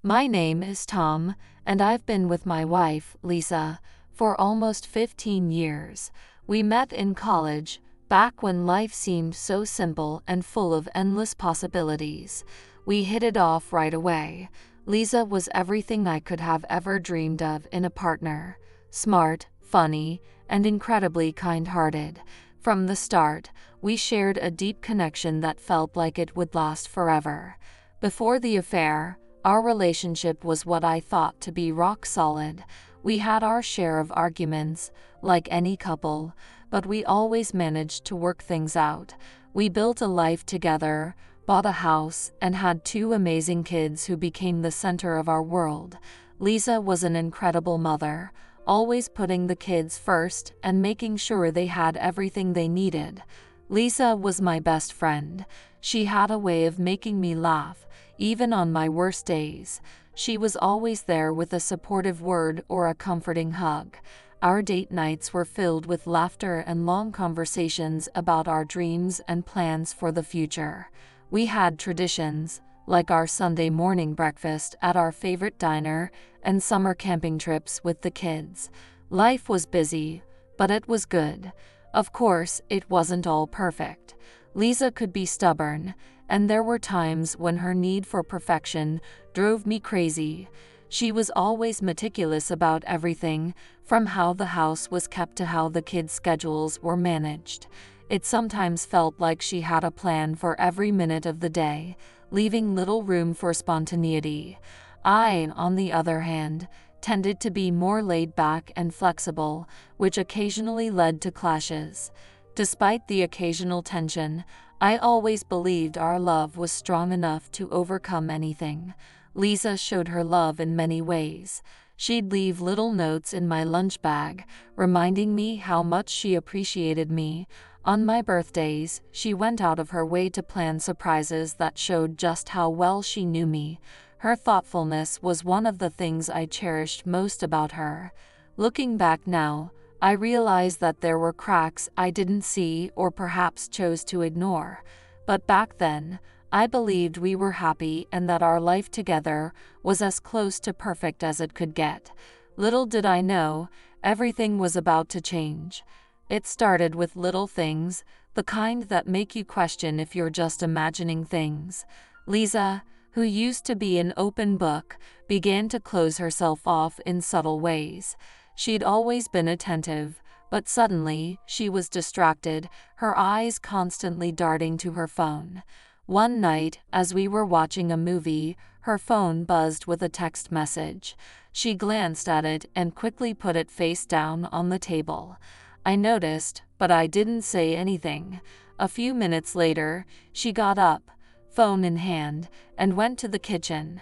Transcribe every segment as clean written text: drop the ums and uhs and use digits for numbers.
My name is Tom, and I've been with my wife, Lisa, for almost 15 years. We met in college, back when life seemed so simple and full of endless possibilities. We hit it off right away. Lisa was everything I could have ever dreamed of in a partner. Smart, funny, and incredibly kind-hearted. From the start, we shared a deep connection that felt like it would last forever. Before the affair, our relationship was what I thought to be rock solid. We had our share of arguments, like any couple, but we always managed to work things out. We built a life together, bought a house, and had 2 amazing kids who became the center of our world. Lisa was an incredible mother, always putting the kids first and making sure they had everything they needed. Lisa was my best friend. She had a way of making me laugh, even on my worst days. She was always there with a supportive word or a comforting hug. Our date nights were filled with laughter and long conversations about our dreams and plans for the future. We had traditions, like our Sunday morning breakfast at our favorite diner and summer camping trips with the kids. Life was busy, but it was good. Of course, it wasn't all perfect. Lisa could be stubborn, and there were times when her need for perfection drove me crazy. She was always meticulous about everything, from how the house was kept to how the kids' schedules were managed. It sometimes felt like she had a plan for every minute of the day, leaving little room for spontaneity. I, on the other hand, tended to be more laid back and flexible, which occasionally led to clashes. Despite the occasional tension, I always believed our love was strong enough to overcome anything. Lisa showed her love in many ways. She'd leave little notes in my lunch bag, reminding me how much she appreciated me. On my birthdays, she went out of her way to plan surprises that showed just how well she knew me. Her thoughtfulness was one of the things I cherished most about her. Looking back now, I realize that there were cracks I didn't see or perhaps chose to ignore. But back then, I believed we were happy and that our life together was as close to perfect as it could get. Little did I know, everything was about to change. It started with little things, the kind that make you question if you're just imagining things. Lisa, who used to be an open book, began to close herself off in subtle ways. She'd always been attentive, but suddenly she was distracted, her eyes constantly darting to her phone. One night, as we were watching a movie, her phone buzzed with a text message. She glanced at it and quickly put it face down on the table. I noticed, but I didn't say anything. A few minutes later, she got up, phone in hand, and went to the kitchen.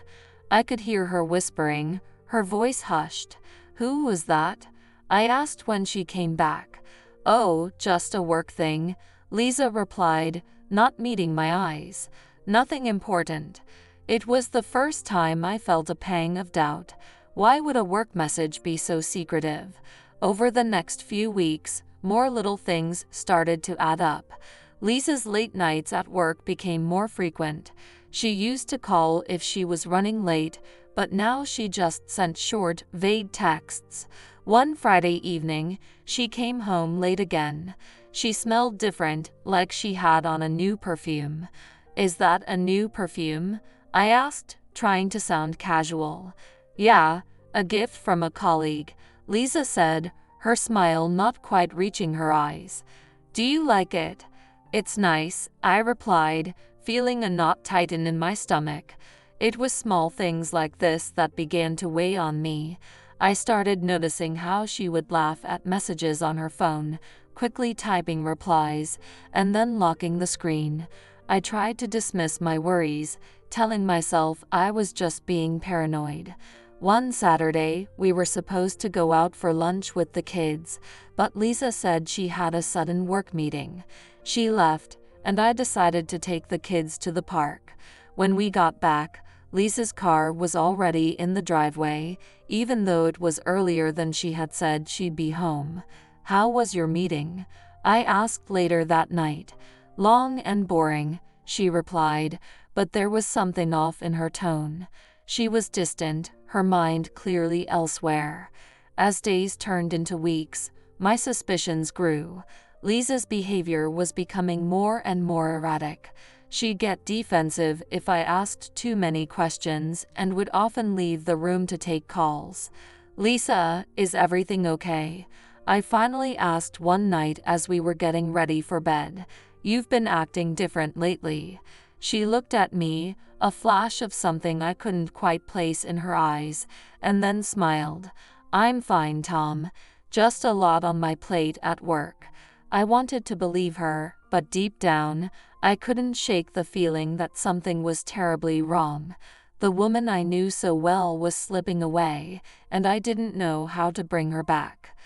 I could hear her whispering, her voice hushed. "Who was that?" I asked when she came back. "Oh, just a work thing," Lisa replied, not meeting my eyes. "Nothing important." It was the first time I felt a pang of doubt. Why would a work message be so secretive? Over the next few weeks, more little things started to add up. Lisa's late nights at work became more frequent. She used to call if she was running late, but now she just sent short, vague texts. One Friday evening, she came home late again. She smelled different, like she had on a new perfume. "Is that a new perfume?" I asked, trying to sound casual. "Yeah, a gift from a colleague," Lisa said, her smile not quite reaching her eyes. "Do you like it?" "It's nice," I replied, feeling a knot tighten in my stomach. It was small things like this that began to weigh on me. I started noticing how she would laugh at messages on her phone, quickly typing replies, and then locking the screen. I tried to dismiss my worries, telling myself I was just being paranoid. One Saturday, we were supposed to go out for lunch with the kids, but Lisa said she had a sudden work meeting. She left, and I decided to take the kids to the park. When we got back, Lisa's car was already in the driveway, even though it was earlier than she had said she'd be home. "How was your meeting?" I asked later that night. "Long and boring," she replied, but there was something off in her tone. She was distant, her mind clearly elsewhere. As days turned into weeks, my suspicions grew. Lisa's behavior was becoming more and more erratic. She'd get defensive if I asked too many questions and would often leave the room to take calls. "Lisa, is everything okay?" I finally asked one night as we were getting ready for bed. "You've been acting different lately." She looked at me, a flash of something I couldn't quite place in her eyes, and then smiled. "I'm fine, Tom. Just a lot on my plate at work." I wanted to believe her, but deep down, I couldn't shake the feeling that something was terribly wrong. The woman I knew so well was slipping away, and I didn't know how to bring her back.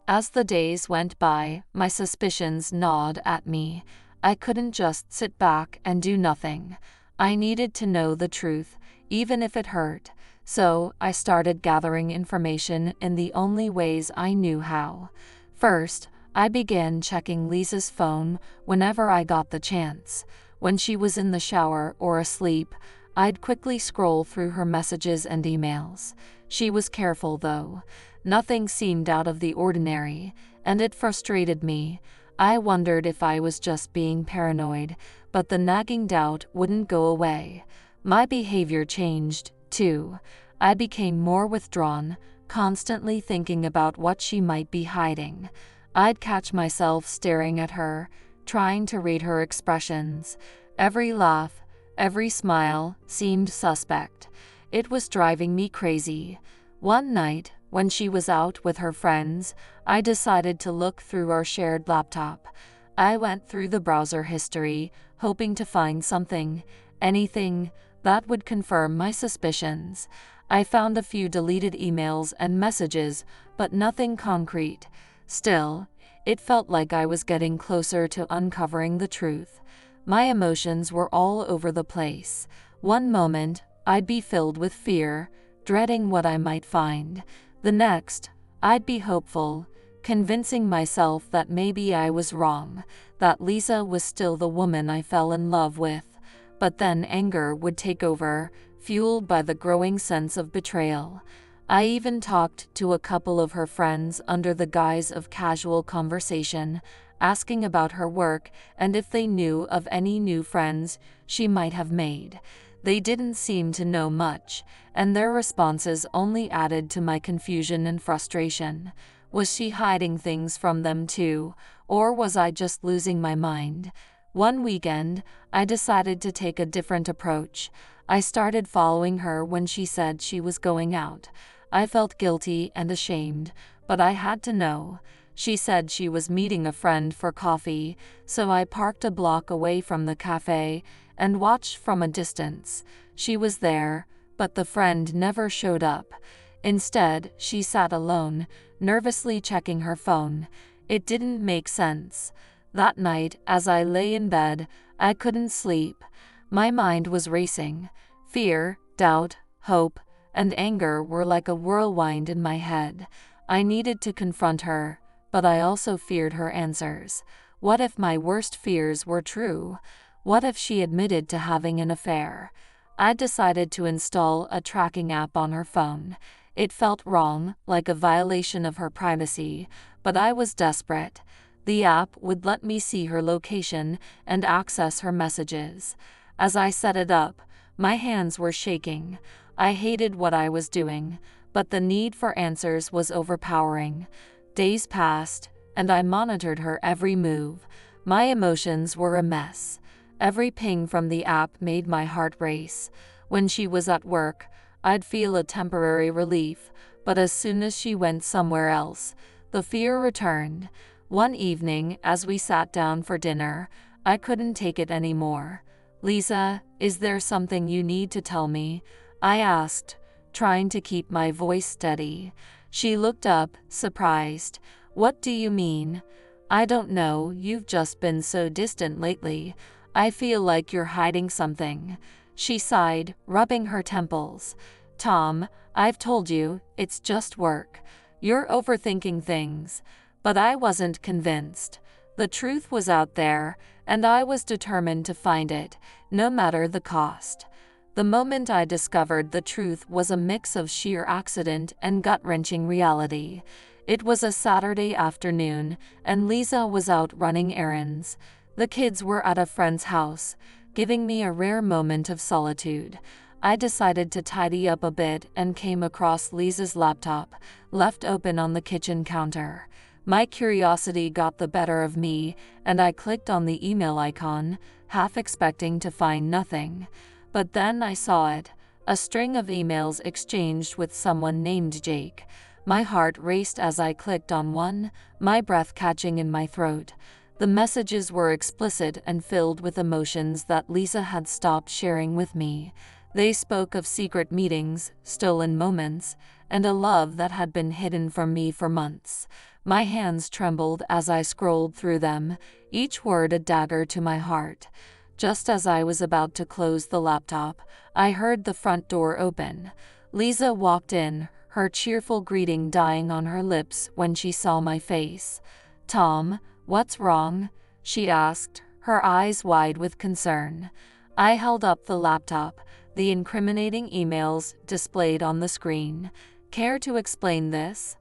As the days went by, my suspicions gnawed at me. I couldn't just sit back and do nothing. I needed to know the truth, even if it hurt. So I started gathering information in the only ways I knew how. First, I began checking Lisa's phone whenever I got the chance. When she was in the shower or asleep, I'd quickly scroll through her messages and emails. She was careful though. Nothing seemed out of the ordinary, and it frustrated me. I wondered if I was just being paranoid, but the nagging doubt wouldn't go away. My behavior changed, too. I became more withdrawn, constantly thinking about what she might be hiding. I'd catch myself staring at her, trying to read her expressions. Every laugh, every smile seemed suspect. It was driving me crazy. One night, when she was out with her friends, I decided to look through our shared laptop. I went through the browser history, hoping to find something, anything, that would confirm my suspicions. I found a few deleted emails and messages, but nothing concrete. Still, it felt like I was getting closer to uncovering the truth. My emotions were all over the place. One moment, I'd be filled with fear, dreading what I might find. The next, I'd be hopeful, convincing myself that maybe I was wrong, that Lisa was still the woman I fell in love with. But then anger would take over, fueled by the growing sense of betrayal. I even talked to a couple of her friends under the guise of casual conversation, asking about her work and if they knew of any new friends she might have made. They didn't seem to know much, and their responses only added to my confusion and frustration. Was she hiding things from them too, or was I just losing my mind? One weekend, I decided to take a different approach. I started following her when she said she was going out. I felt guilty and ashamed, but I had to know. She said she was meeting a friend for coffee, so I parked a block away from the cafe and watched from a distance. She was there, but the friend never showed up. Instead, she sat alone, nervously checking her phone. It didn't make sense. That night, as I lay in bed, I couldn't sleep. My mind was racing. Fear, doubt, hope, and anger were like a whirlwind in my head. I needed to confront her, but I also feared her answers. What if my worst fears were true? What if she admitted to having an affair? I decided to install a tracking app on her phone. It felt wrong, like a violation of her privacy, but I was desperate. The app would let me see her location and access her messages. As I set it up, my hands were shaking. I hated what I was doing, but the need for answers was overpowering. Days passed, and I monitored her every move. My emotions were a mess. Every ping from the app made my heart race. When she was at work, I'd feel a temporary relief, but as soon as she went somewhere else, the fear returned. One evening, as we sat down for dinner, I couldn't take it anymore. "Lisa, is there something you need to tell me?" I asked, trying to keep my voice steady. She looked up, surprised. "What do you mean?" "I don't know, you've just been so distant lately. I feel like you're hiding something." She sighed, rubbing her temples. "Tom, I've told you, it's just work. You're overthinking things." But I wasn't convinced. The truth was out there, and I was determined to find it, no matter the cost. The moment I discovered the truth was a mix of sheer accident and gut-wrenching reality. It was a Saturday afternoon, and Lisa was out running errands. The kids were at a friend's house, giving me a rare moment of solitude. I decided to tidy up a bit and came across Lisa's laptop, left open on the kitchen counter. My curiosity got the better of me, and I clicked on the email icon, half expecting to find nothing. But then I saw it, a string of emails exchanged with someone named Jake. My heart raced as I clicked on one, my breath catching in my throat. The messages were explicit and filled with emotions that Lisa had stopped sharing with me. They spoke of secret meetings, stolen moments, and a love that had been hidden from me for months. My hands trembled as I scrolled through them, each word a dagger to my heart. Just as I was about to close the laptop, I heard the front door open. Lisa walked in, her cheerful greeting dying on her lips when she saw my face. "Tom, what's wrong?" she asked, her eyes wide with concern. I held up the laptop, the incriminating emails displayed on the screen. "Care to explain this?"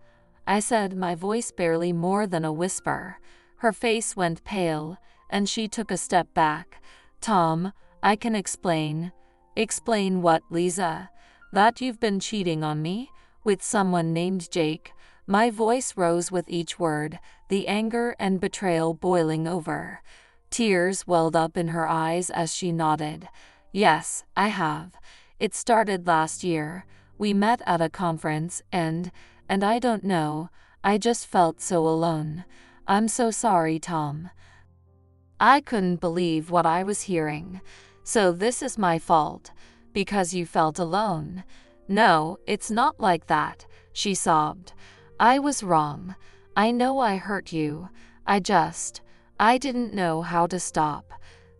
I said, my voice barely more than a whisper. Her face went pale, and she took a step back. "Tom, I can explain." "Explain what, Lisa?" "That you've been cheating on me? With someone named Jake?" My voice rose with each word, the anger and betrayal boiling over. Tears welled up in her eyes as she nodded. "Yes, I have. It started last year. We met at a conference and I don't know, I just felt so alone. I'm so sorry, Tom." I couldn't believe what I was hearing. "So this is my fault? Because you felt alone?" "No, it's not like that," she sobbed. "I was wrong. I know I hurt you. I didn't know how to stop."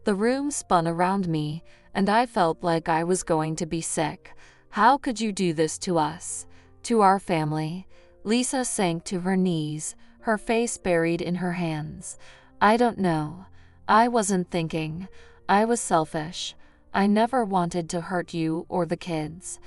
The room spun around me, and I felt like I was going to be sick. "How could you do this to us? To our family?" Lisa sank to her knees, her face buried in her hands. "I don't know. I wasn't thinking. I was selfish. I never wanted to hurt you or the kids."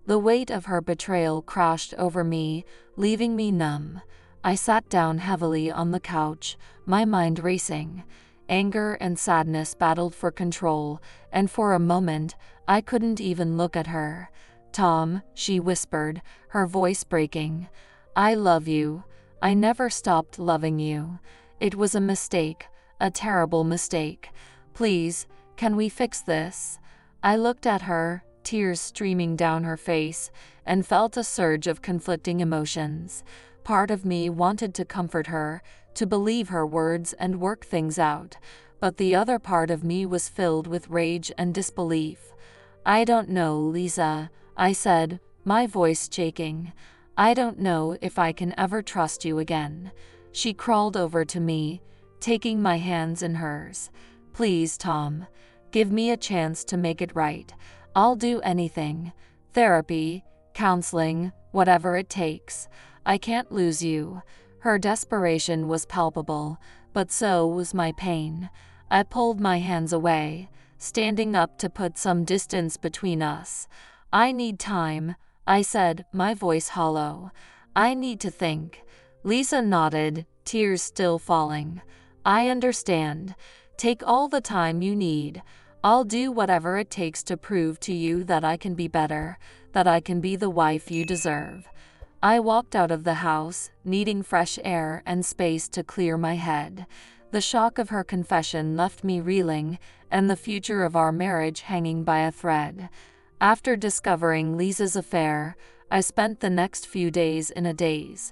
The weight of her betrayal crashed over me, leaving me numb. I sat down heavily on the couch, my mind racing. Anger and sadness battled for control, and for a moment, I couldn't even look at her. "Tom," she whispered, her voice breaking. "I love you. I never stopped loving you. It was a mistake, a terrible mistake. Please, can we fix this?" I looked at her, tears streaming down her face, and felt a surge of conflicting emotions. Part of me wanted to comfort her, to believe her words and work things out, but the other part of me was filled with rage and disbelief. "I don't know, Lisa," I said, my voice shaking. "I don't know if I can ever trust you again." She crawled over to me, taking my hands in hers. "Please, Tom, give me a chance to make it right. I'll do anything. Therapy, counseling, whatever it takes. I can't lose you." Her desperation was palpable, but so was my pain. I pulled my hands away, standing up to put some distance between us. "I need time," I said, my voice hollow. "I need to think." Lisa nodded, tears still falling. "I understand. Take all the time you need. I'll do whatever it takes to prove to you that I can be better, that I can be the wife you deserve." I walked out of the house, needing fresh air and space to clear my head. The shock of her confession left me reeling, and the future of our marriage hanging by a thread. After discovering Lisa's affair, I spent the next few days in a daze.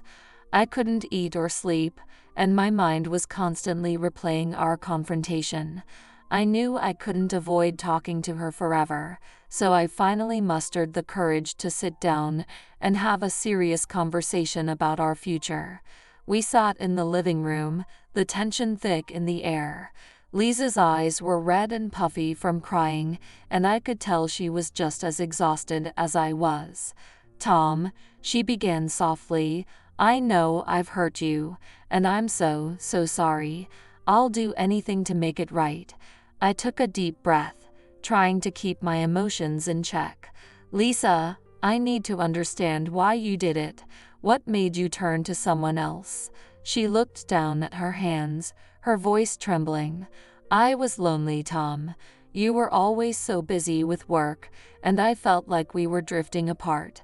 I couldn't eat or sleep, and my mind was constantly replaying our confrontation. I knew I couldn't avoid talking to her forever, so I finally mustered the courage to sit down and have a serious conversation about our future. We sat in the living room, the tension thick in the air. Lisa's eyes were red and puffy from crying, and I could tell she was just as exhausted as I was. "Tom," she began softly, "I know I've hurt you, and I'm so sorry. I'll do anything to make it right." I took a deep breath. trying to keep my emotions in check. "Lisa, I need to understand why you did it. What made you turn to someone else?" She looked down at her hands, her voice trembling. "I was lonely, Tom. You were always so busy with work, and I felt like we were drifting apart.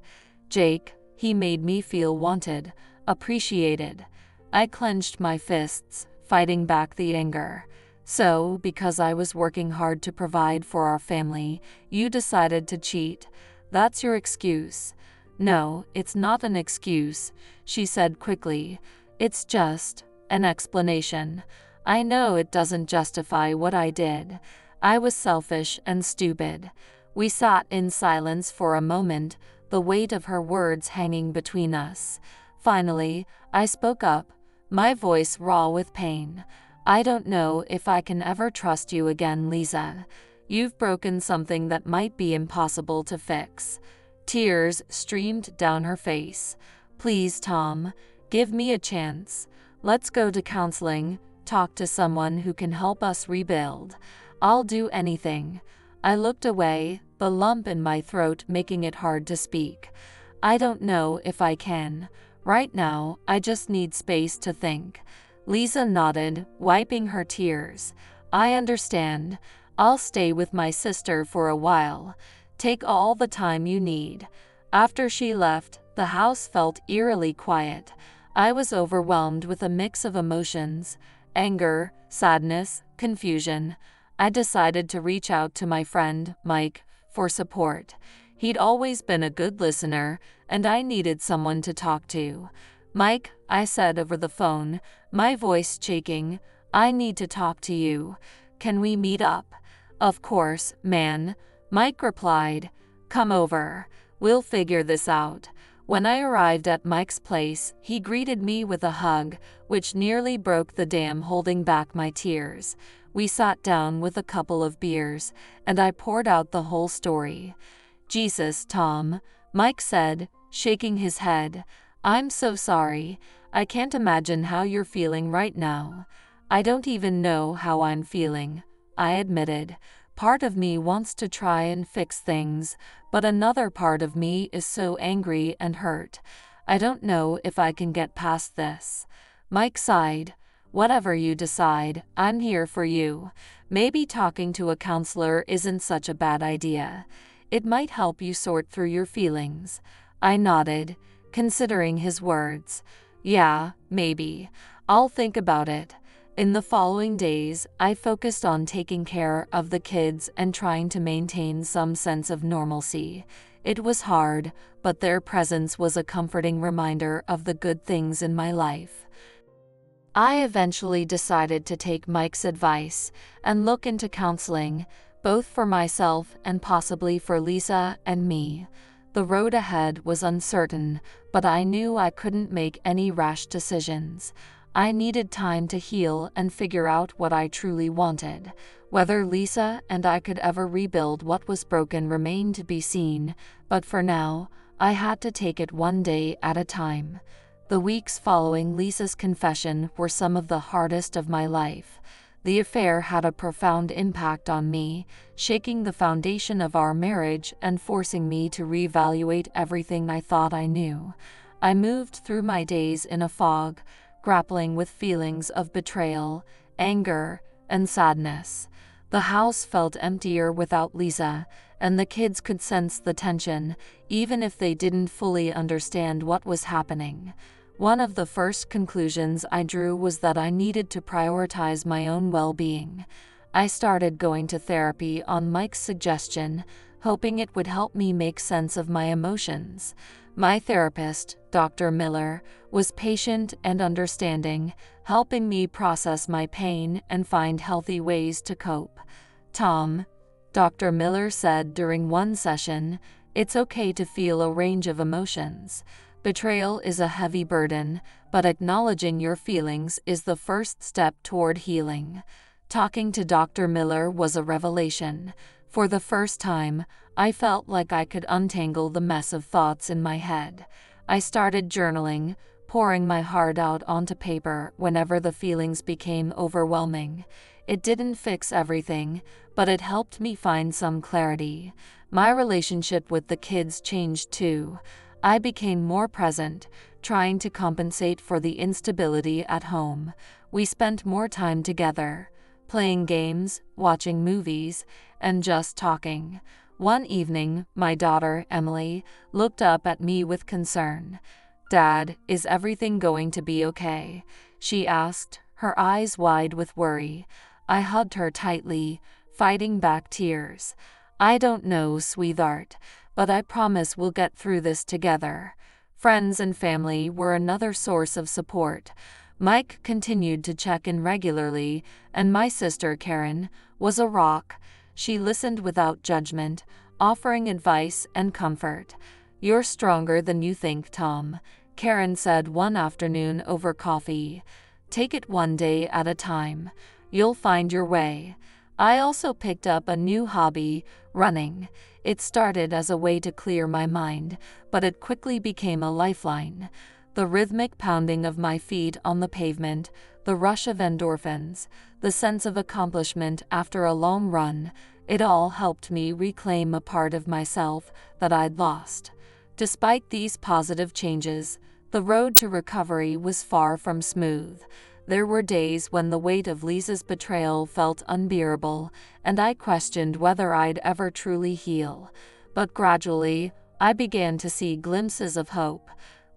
Jake, he made me feel wanted, appreciated." I clenched my fists, fighting back the anger. "So, because I was working hard to provide for our family, you decided to cheat? That's your excuse?" "No, it's not an excuse," she said quickly. "It's just an explanation. I know it doesn't justify what I did. I was selfish and stupid." We sat in silence for a moment, the weight of her words hanging between us. Finally, I spoke up, my voice raw with pain. "I don't know if I can ever trust you again, Lisa. You've broken something that might be impossible to fix." Tears streamed down her face. "Please, Tom, give me a chance. Let's go to counseling, talk to someone who can help us rebuild. I'll do anything." I looked away, the lump in my throat making it hard to speak. "I don't know if I can. Right now, I just need space to think." Lisa nodded, wiping her tears. "I understand. I'll stay with my sister for a while. Take all the time you need." After she left, the house felt eerily quiet. I was overwhelmed with a mix of emotions: anger, sadness, confusion. I decided to reach out to my friend, Mike, for support. He'd always been a good listener, and I needed someone to talk to. "Mike," I said over the phone, my voice shaking, "I need to talk to you. Can we meet up?" "Of course, man," Mike replied. "Come over. We'll figure this out." When I arrived at Mike's place, he greeted me with a hug, which nearly broke the dam holding back my tears. We sat down with a couple of beers, and I poured out the whole story. "Jesus, Tom," Mike said, shaking his head. "I'm so sorry. I can't imagine how you're feeling right now." "I don't even know how I'm feeling," I admitted. "Part of me wants to try and fix things, but another part of me is so angry and hurt. I don't know if I can get past this." Mike sighed. "Whatever you decide, I'm here for you. Maybe talking to a counselor isn't such a bad idea. It might help you sort through your feelings." I nodded, considering his words. "Yeah, maybe. I'll think about it." In the following days, I focused on taking care of the kids and trying to maintain some sense of normalcy. It was hard, but their presence was a comforting reminder of the good things in my life. I eventually decided to take Mike's advice and look into counseling, both for myself and possibly for Lisa and me. The road ahead was uncertain, but I knew I couldn't make any rash decisions. I needed time to heal and figure out what I truly wanted. Whether Lisa and I could ever rebuild what was broken remained to be seen, but for now, I had to take it one day at a time. The weeks following Lisa's confession were some of the hardest of my life. The affair had a profound impact on me, shaking the foundation of our marriage and forcing me to reevaluate everything I thought I knew. I moved through my days in a fog, grappling with feelings of betrayal, anger, and sadness. The house felt emptier without Lisa, and the kids could sense the tension, even if they didn't fully understand what was happening. One of the first conclusions I drew was that I needed to prioritize my own well-being. I started going to therapy on Mike's suggestion, hoping it would help me make sense of my emotions. My therapist, Dr. Miller, was patient and understanding, helping me process my pain and find healthy ways to cope. "Tom," Dr. Miller said during one session, "it's okay to feel a range of emotions. Betrayal is a heavy burden, but acknowledging your feelings is the first step toward healing." Talking to Dr. Miller was a revelation. For the first time, I felt like I could untangle the mess of thoughts in my head. I started journaling, pouring my heart out onto paper whenever the feelings became overwhelming. It didn't fix everything, but it helped me find some clarity. My relationship with the kids changed too. I became more present, trying to compensate for the instability at home. We spent more time together, playing games, watching movies, and just talking. One evening, my daughter, Emily, looked up at me with concern. "Dad, is everything going to be okay?" she asked, her eyes wide with worry. I hugged her tightly, fighting back tears. "I don't know, sweetheart, but I promise we'll get through this together." Friends and family were another source of support. Mike continued to check in regularly, and my sister, Karen, was a rock. She listened without judgment, offering advice and comfort. "You're stronger than you think, Tom," Karen said one afternoon over coffee. "Take it one day at a time. You'll find your way." I also picked up a new hobby, running. It started as a way to clear my mind, but it quickly became a lifeline. The rhythmic pounding of my feet on the pavement, the rush of endorphins, the sense of accomplishment after a long run, it all helped me reclaim a part of myself that I'd lost. Despite these positive changes, the road to recovery was far from smooth. There were days when the weight of Lisa's betrayal felt unbearable, and I questioned whether I'd ever truly heal. But gradually, I began to see glimpses of hope.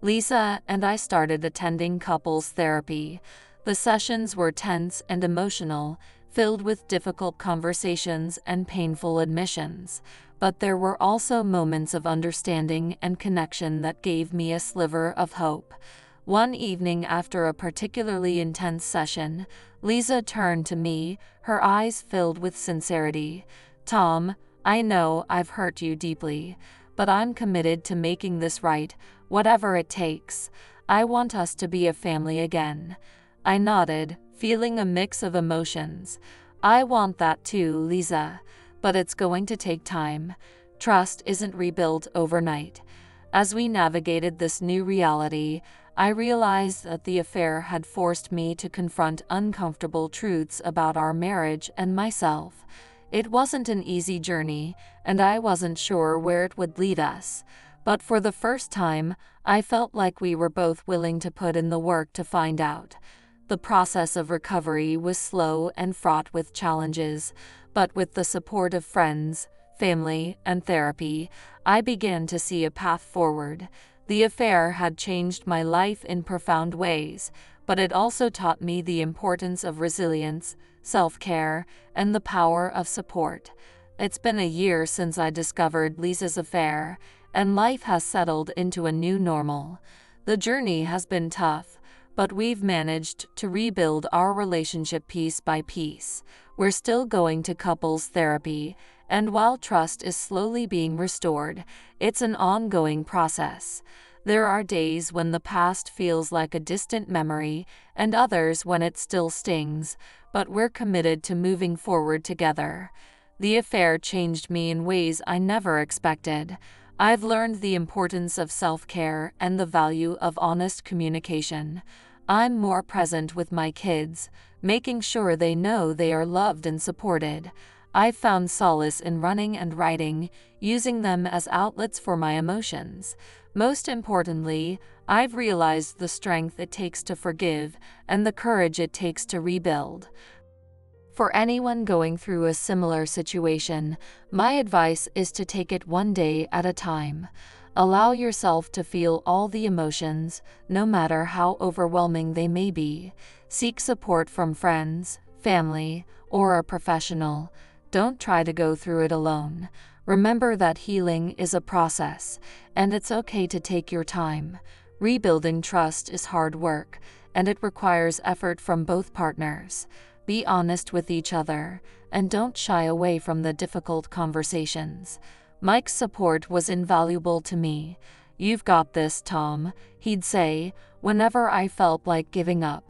Lisa and I started attending couples therapy. The sessions were tense and emotional, filled with difficult conversations and painful admissions. But there were also moments of understanding and connection that gave me a sliver of hope. One evening after a particularly intense session, Lisa turned to me, her eyes filled with sincerity. "Tom, I know I've hurt you deeply, but I'm committed to making this right, whatever it takes. I want us to be a family again." I nodded, feeling a mix of emotions. "I want that too, Lisa, but it's going to take time. Trust isn't rebuilt overnight." As we navigated this new reality, I realized that the affair had forced me to confront uncomfortable truths about our marriage and myself. It wasn't an easy journey, and I wasn't sure where it would lead us. But for the first time, I felt like we were both willing to put in the work to find out. The process of recovery was slow and fraught with challenges, but with the support of friends, family, and therapy, I began to see a path forward. The affair had changed my life in profound ways, but it also taught me the importance of resilience, self-care, and the power of support. It's been a year since I discovered Lisa's affair, and life has settled into a new normal. The journey has been tough, but we've managed to rebuild our relationship piece by piece. We're still going to couples therapy, and while trust is slowly being restored, it's an ongoing process. There are days when the past feels like a distant memory, and others when it still stings, but we're committed to moving forward together. The affair changed me in ways I never expected. I've learned the importance of self-care and the value of honest communication. I'm more present with my kids, making sure they know they are loved and supported. I've found solace in running and writing, using them as outlets for my emotions. Most importantly, I've realized the strength it takes to forgive and the courage it takes to rebuild. For anyone going through a similar situation, my advice is to take it one day at a time. Allow yourself to feel all the emotions, no matter how overwhelming they may be. Seek support from friends, family, or a professional. Don't try to go through it alone. Remember that healing is a process, and it's okay to take your time. Rebuilding trust is hard work, and it requires effort from both partners. Be honest with each other, and don't shy away from the difficult conversations. Mike's support was invaluable to me. "You've got this, Tom," he'd say, whenever I felt like giving up.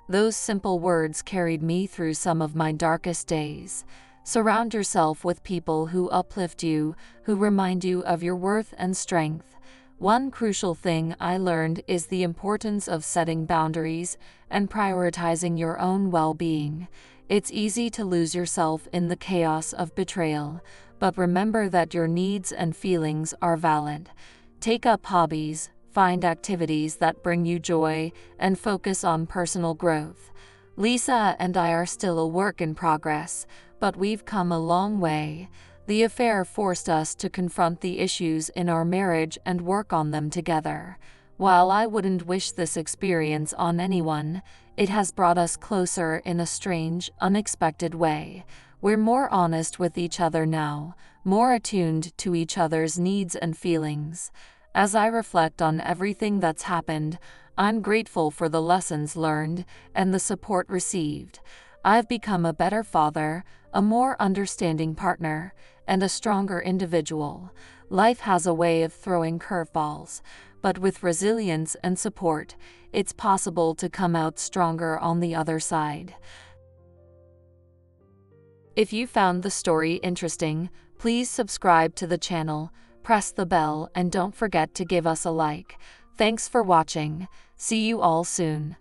Those simple words carried me through some of my darkest days. Surround yourself with people who uplift you, who remind you of your worth and strength. One crucial thing I learned is the importance of setting boundaries and prioritizing your own well-being. It's easy to lose yourself in the chaos of betrayal, but remember that your needs and feelings are valid. Take up hobbies, find activities that bring you joy, and focus on personal growth. Lisa and I are still a work in progress, but we've come a long way. The affair forced us to confront the issues in our marriage and work on them together. While I wouldn't wish this experience on anyone, it has brought us closer in a strange, unexpected way. We're more honest with each other now, more attuned to each other's needs and feelings. As I reflect on everything that's happened, I'm grateful for the lessons learned and the support received. I've become a better father, a more understanding partner, and a stronger individual. Life has a way of throwing curveballs, but with resilience and support, it's possible to come out stronger on the other side. If you found the story interesting, please subscribe to the channel, press the bell, and don't forget to give us a like. Thanks for watching. See you all soon.